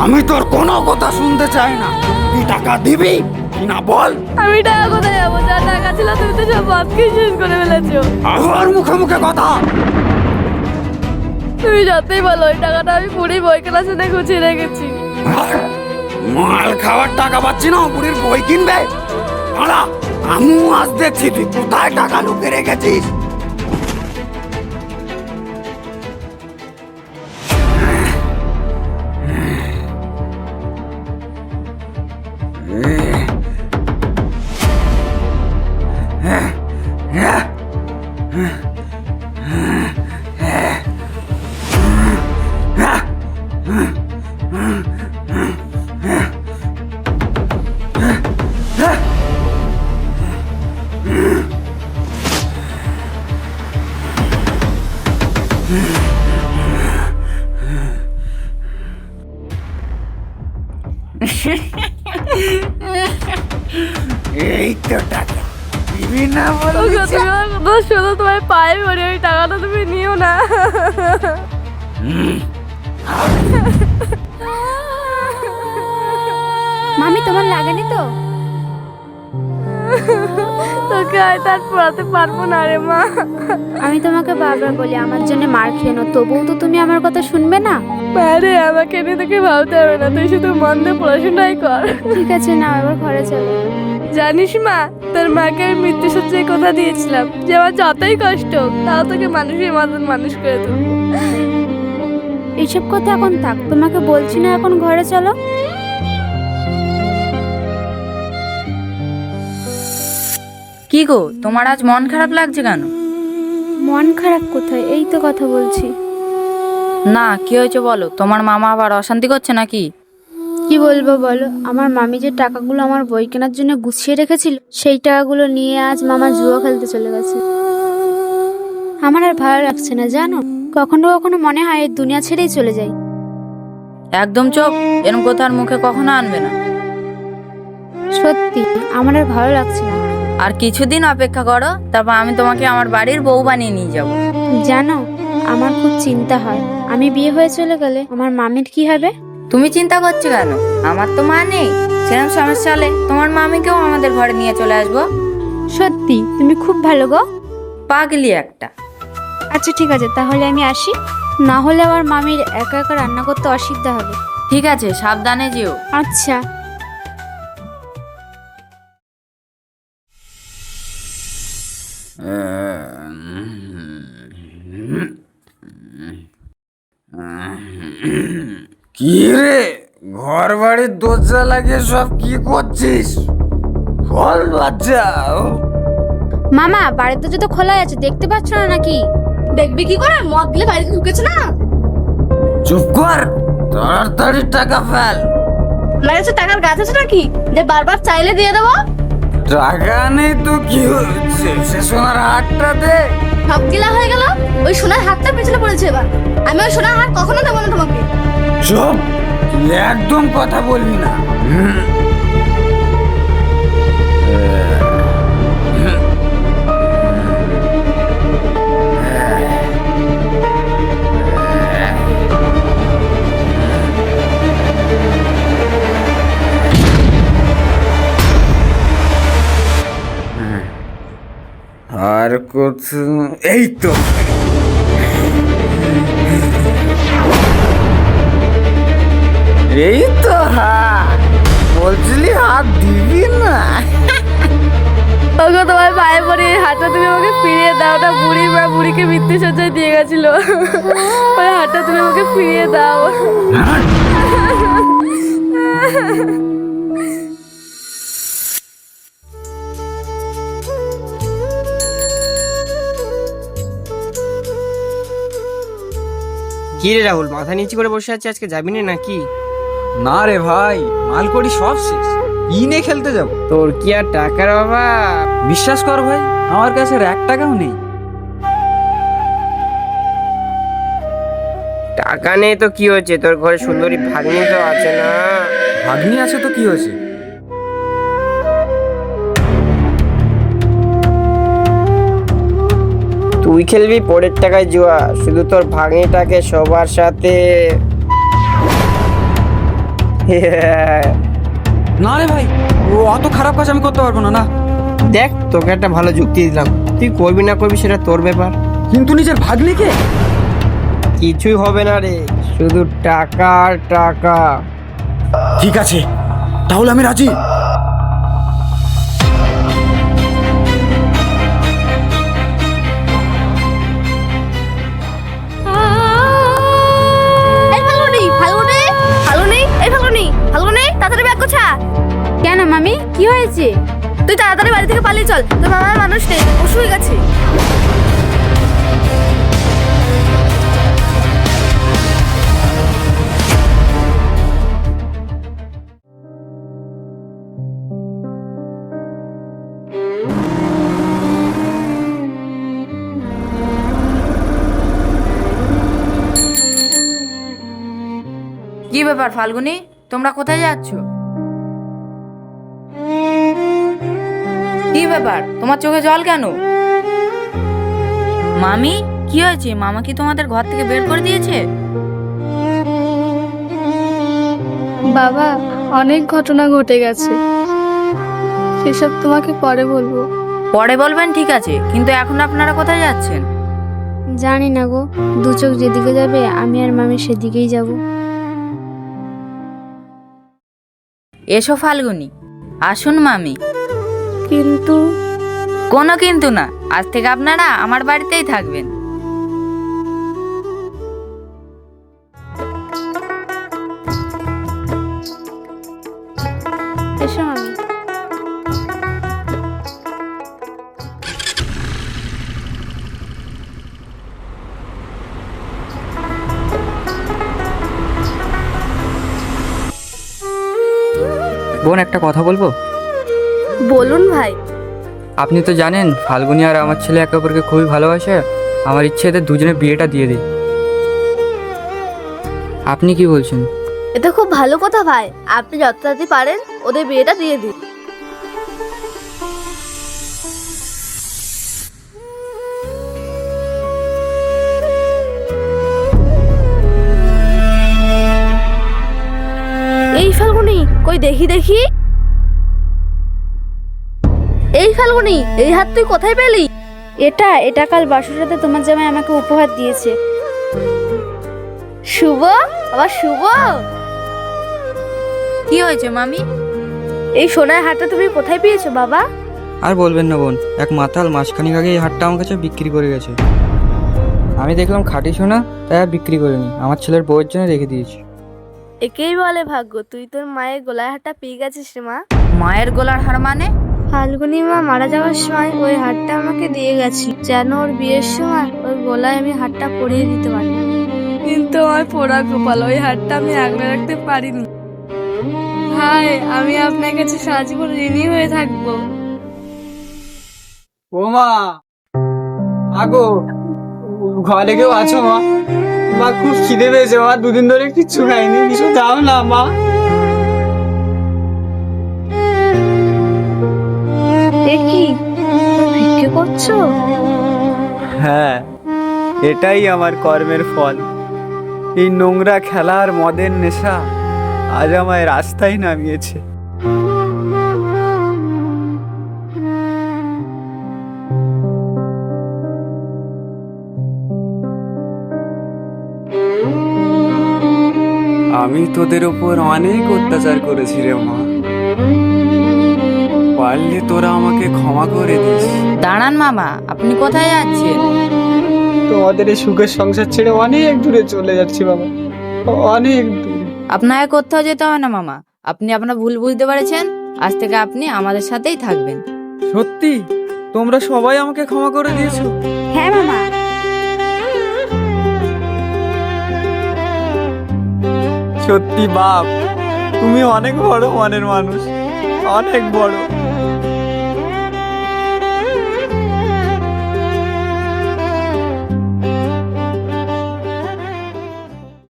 আমি তোর কোনো কথা শুনতে চাই না। তুই টাকা দিবি না বল। আমি টাকা কোথায় যাবো? যা টাকা ছিল তুমি তো সব বাপকে শেষ করে ফেলেছো। আবার মুখে মুখে কথা। তুমি যতই বলো ওই টাকাটা আমি পুরি বই কেনার জন্য গুছিয়ে রেখেছি। মাল খাওয়ার টাকা পাচ্ছি না, বুড়ির বই কিনবে? দাঁড়া, আমিও আজ দেখছি তুই কোথায় টাকা লুকিয়ে রেখেছিস। এই তো টাকা দিবি না বলো? তুমি আমার কথা শোনো, তোমার পায়ে পড়ি, ওই টাকাটা তুমি নিও না। মামি তোমার লাগেনি তো? তোকে আর তার পড়াতে পারবো না রে মা। আমি তোমাকে বারবার বলি আমার জন্য মার খেয়ে নো, তবুও তো তুমি আমার কথা শুনবে না। আরে আমাকে নিয়ে তোকে ভাবতে হবে না, তুই শুধু মন দিয়ে পড়াশোনাই কর। ঠিক আছে, না এবার ঘরে চলো। জানিস মা, তোর মাকে আমি মৃত্যু সজ্জায় কথা দিয়েছিলাম যে আমার যতই কষ্ট হোক তাও তোকে মানুষের মতন মানুষ করে দেবো। এইসব কথা এখন থাক, তোমাকে বলছি না এখন ঘরে চলো। কি গো, তোমার আজ মন খারাপ লাগছে কেন? মন খারাপ কোথায়, এই তো কথা বলছি। না, কি হয়েছে বলো? তোমার মামা আবার অশান্তি করছে নাকি? কি বলবো বলো, আমার মামি যে টাকাগুলো আমার বই কেনার জন্য গুছিয়ে রেখেছিল সেই টাকাগুলো নিয়ে আজ মামা জুয়া খেলতে চলে গেছে। আমার আর ভালো লাগছে না জানো, কখনো কখনো মনে হয় এই দুনিয়া ছেড়েই চলে যাই। একদম চুপ, এরকম কথা আর মুখে কখনো আনবে না। সত্যি আমার আর ভালো লাগছে না। আর কিছুদিন অপেক্ষা করো, তারপর আমি তোমাকে আমার বাড়ির বউ বানিয়ে নিয়ে যাব। জানো আমার খুব চিন্তা হয়, আমি বিয়ে হয়ে চলে গেলে আমার মামির কি হবে? তুমি চিন্তা করছো কেন? আমার তো মা নেই, সেরকম সমস্যা হলে তোমার মামিকেও আমাদের ঘরে নিয়ে চলে আসবো। সত্যি তুমি খুব ভালো গো। পাগলি একটা। আচ্ছা ঠিক আছে, তাহলে আমি আসি, না হলে আমার মামির একা একা রান্না করতে অসুবিধা হবে। ঠিক আছে, সাবধানে যেও। আচ্ছা। কি রে, ঘর বাড়ির দরজা লাগিয়ে সব কি করছিস? বল বাচ্চা। মামা বাড়ির দরজা তো খোলাই আছে, দেখতে পাচ্ছ না নাকি? দেখবি কি করে, মদ দিলে বাড়িতে ঢুকেছে না। চুপ কর, তাড়াতাড়ি টাকা ফেল। আমার কাছে টাকার গাছ আছে নাকি যে বারবার চাইলে দিয়ে দেবো? টাকা নেই তো কি হচ্ছে, সে সোনার হাটটা দে। সব গিলা হয়ে গেল, ওই সোনার হাতটা পেছনে পড়েছে এবার। আমি ওই সোনার হাত কখনো দেবো না তোমাকে। চুপ, তুই একদম কথা বলবি না। আর কত, এই তো এই তো হাত বলছিলি, হাত দিবি না? ওগো তোমার পায়ে পড়ে এই হাতটা তুমি আমাকে ফিরিয়ে দাও। ওটা বুড়ি মা বুড়িকে মৃত্যু সজ্জায় দিয়ে গেছিল, ওই হাতটা তুমি আমাকে ফিরিয়ে দাও। কি রে রাহুল, মাথা নিচু করে বসে আছে, আজকে যাবি না নাকি? না রে ভাই, মাল করি সব শেষ, ইনে খেলতে যাব। তোর কি আর টাকার অভাব? বিশ্বাস কর ভাই, আমার কাছে আর 1 টাকাও নেই। টাকা নেই তো কি হয়েছে, তোর ঘরে সুন্দরী ভাগ্নি তো আছে না? ভাগ্নি আছে তো কি হয়েছে? তুই খেলবি পরের টাকায় জুয়া, শুধু তোর ভাগ্নিটাকে সবার সাথে না রে ভাই, ও অত খারাপ কাজ আমি করতে পারবো না। না, দেখ তোকে একটা ভালো যুক্তি দিলাম, তুই করবি না করবি সেটা তোর ব্যাপার। কিন্তু নিজের ভাগ্নিকে কিছুই হবে না রে, শুধু টাকা আর টাকা। ঠিক আছে, তাহলে আমি রাজি। এই ফাল্গুনি, ফাল্গুনি, ফাল্গুনি, এই ফাল্গুনি, ফাল্গুনি, তাড়াতাড়ি ব্যাগ গোছা। কেন মামি, কি হয়েছে? তুই তাড়াতাড়ি বাড়ি থেকে পালিয়ে চল, তোর বাবার মানুষ নেই, ও শুয়ে গেছে। কি ব্যাপার ফাল্গুনি, তোমরা কোথায় যাচ্ছ? কি ব্যাপার, তোমার চোখে জল কেন? মামি, কি হয়েছে? মামা কি তোমাদের ঘর থেকে বের করে দিয়েছে? বাবা, অনেক ঘটনা ঘটে গেছে, সেসব তোমাকে পরে বলবো। পরে বলবেন, ঠিক আছে, কিন্তু এখন আপনারা কোথায় যাচ্ছেন? জানি না গো, দু চোখ যেদিকে যাবে আমি আর মামি সেদিকেই যাব। এসো ফাল্গুনি, আসুন মামি। কিন্তু কোনো কিন্তু না, আজ থেকে আপনারা আমার বাড়িতেই থাকবেন। এসো মামি। বোন, একটা কথা বলবো? বলুন ভাই। আপনি তো জানেন ফাল্গুনি আর আমার ছেলে একে অপরকে খুবই ভালোবাসে। আমার ইচ্ছে এদের দুজনের বিয়েটা দিয়ে দিই। আপনি কি বলছেন? এটা খুব ভালো কথা ভাই, আপনি যত তাড়াতাড়ি পারেন ওদের বিয়েটা দিয়ে দিন। এই ফাল্গুনি, কই দেখি দেখি। এই ফাল্গুনি, এই হাত তুই কোথায় পেলি? এটা কাল বাসুরাতে তোমার জামাই আমাকে উপহার দিয়েছে। শুভ, আবার শুভ। কি হয়েছে মামি? এই সোনার হারটা তুমি কোথায় পেয়েছো বাবা? আর বলবেন না বোন, এক মাতাল মাসখানিক আগে এই হাটটা আমার কাছে বিক্রি করে গেছে। আমি দেখলাম খাঁটি সোনা, তাই আর বিক্রি করিনি, আমার ছেলের বউয়ের জন্য রেখে দিয়েছি। একেই বলে ভাগ্য, তুই তোর মায়ের গলার হারটা পেয়ে গেছিস রে মা। মায়ের গলার হার মানে? ফাল্গুনি মা মারা যাওয়ার সময় ওই হারটা আমাকে দিয়ে গেছে, যেন ওর বিয়ের সময় ওই গলায় আমি হারটা পরিয়ে দিতে পারি। কিন্তু আমার পোড়া কপাল, ওই হারটা আমি আগলে রাখতে পারিনি। ভাই, আমি আপনার কাছে সারা জীবন ঋণী হয়ে থাকবো। ও মা, আগো ঘরে কেউ আছো মা? মা খুব খিদে পেয়েছে মা, দুদিন ধরে কিচ্ছু খাইনি, কিছু দাও না মা। এ কি, ভিক্ষে করছো? হ্যাঁ, এটাই আমার কর্মের ফল। এই নোংরা খেলা আর মদের নেশা আজ আমায় রাস্তায় নামিয়েছে। আমি তোদের ওপর অনেক অত্যাচার করেছি রে মা, পারলে তোরা আমাকে ক্ষমা করে দিস। দাঁড়ান মামা, আপনি কোথায় যাচ্ছেন? তোমাদের এই সুখের সংসার ছেড়ে অনেক দূরে চলে যাচ্ছি বাবা, অনেক দূরে। আপনাকে কোথাও যেতে হবে না মামা, আপনি আপনার ভুল বুঝতে পেরেছেন, আজ থেকে আপনি আমাদের সাথেই থাকবেন। সত্যি তোমরা সবাই আমাকে ক্ষমা করে দিয়েছো? হ্যাঁ মামা। সত্যি বাপ, তুমি অনেক বড় মনের মানুষ, অনেক বড়।